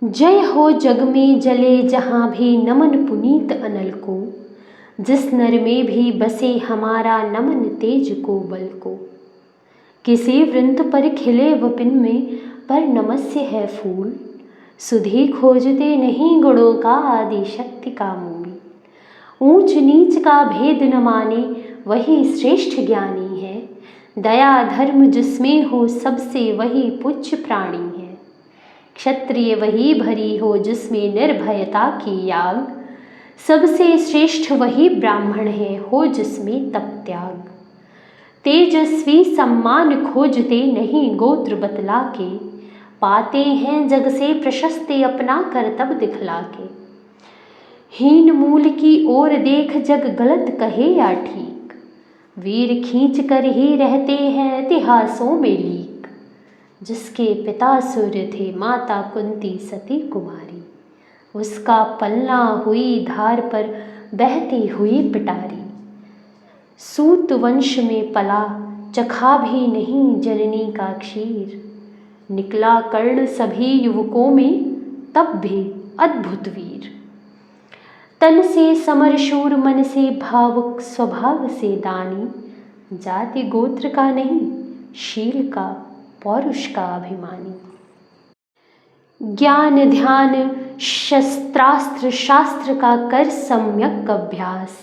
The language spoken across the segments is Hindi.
जय हो जग में जले जहाँ भी नमन पुनीत अनल को, जिस नर में भी बसे हमारा नमन तेज को बल को। किसी वृंत पर खिले वपिन में पर नमस्य है फूल, सुधि खोजते नहीं गुणों का आदि शक्ति का मूल। ऊंच नीच का भेद न माने वही श्रेष्ठ ज्ञानी है, दया धर्म जिसमें हो सबसे वही पूज्य प्राणी है। क्षत्रिय वही भरी हो जिसमें निर्भयता की याग, सबसे श्रेष्ठ वही ब्राह्मण है हो जिसमें तप त्याग। तेजस्वी सम्मान खोजते नहीं गोत्र बतला के, पाते हैं जग से प्रशस्ति अपना करतब दिखला के। हीन मूल की ओर देख जग गलत कहे या ठीक, वीर खींच कर ही रहते हैं इतिहासों में लीक। जिसके पिता सूर्य थे माता कुंती सती कुमारी, उसका पलना हुई धार पर बहती हुई पिटारी। सूत वंश में पला चखा भी नहीं जननी का क्षीर, निकला कर्ण सभी युवकों में तब भी अद्भुत वीर। तन से समरशूर मन से भावुक स्वभाव से दानी, जाति गोत्र का नहीं शील का पौरुष का अभिमानी। ज्ञान ध्यान शस्त्रास्त्र शास्त्र का कर सम्यक अभ्यास,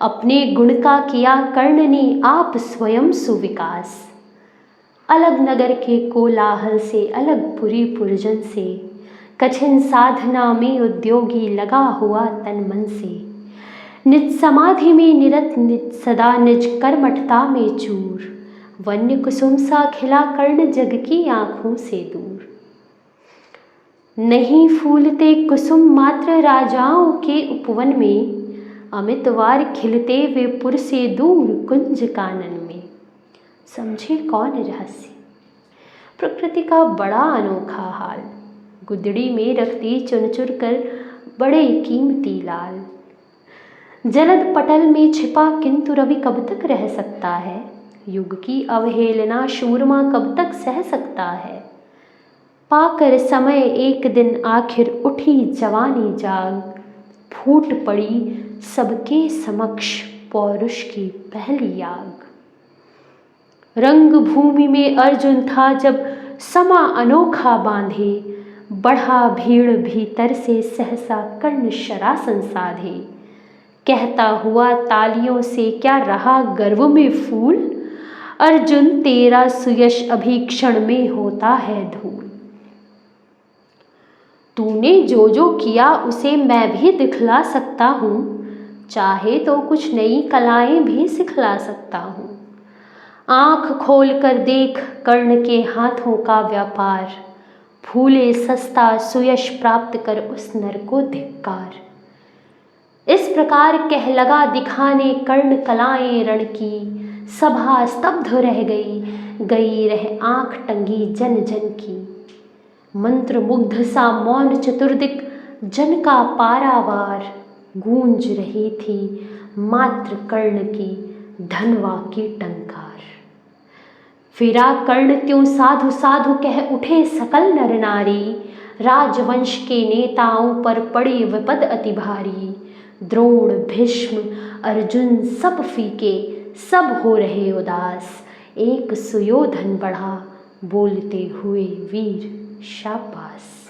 अपने गुण का किया कर्ण ने आप स्वयं सुविकास। अलग नगर के कोलाहल से अलग पुरी पुरजन से, कठिन साधना में उद्योगी लगा हुआ तन मन से। निज समाधि में निरत निज सदा निज कर्मठता में चूर, वन्य कुसुम सा खिला कर्ण जग की आंखों से दूर। नहीं फूलते कुसुम मात्र राजाओं के उपवन में, अमितवार खिलते वे पुर से दूर कुंज कानन में। समझे कौन रहस्य प्रकृति का बड़ा अनोखा हाल, गुदड़ी में रखती चुन चुर कर बड़े कीमती लाल। जलद पटल में छिपा किंतु रवि कब तक रह सकता है, युग की अवहेलना शूरमा कब तक सह सकता है। पाकर समय एक दिन आखिर उठी जवानी जाग, फूट पड़ी सबके समक्ष पौरुष की पहली आग। रंग भूमि में अर्जुन था जब समा अनोखा बांधे, बढ़ा भीड़ भीतर से सहसा कर्ण शरासन साधे। कहता हुआ तालियों से क्या रहा गर्व में फूल, अर्जुन तेरा सुयश अभी क्षण में होता है धूल। तूने जो जो किया उसे मैं भी दिखला सकता हूँ, चाहे तो कुछ नई कलाएं भी सिखला सकता हूँ। आँख खोल कर देख कर्ण के हाथों का व्यापार, फूले सस्ता सुयश प्राप्त कर उस नर को धिक्कार। इस प्रकार कह लगा दिखाने कर्ण कलाएं रण की, सभा स्तब्ध रह गई रह आँख टंगी जन जन की। मंत्र मुग्ध सा मौन चतुर्दिक जन का पारावार, गूंज रही थी मात्र कर्ण की धनवा की टंकार। फिरा कर्ण त्यों साधु साधु कह उठे सकल नर नारी, राजवंश के नेताओं पर पड़ी विपद अति भारी। द्रोण भीष्म अर्जुन सब फीके सब हो रहे उदास, एक सुयोधन बढ़ा बोलते हुए वीर शाबाश।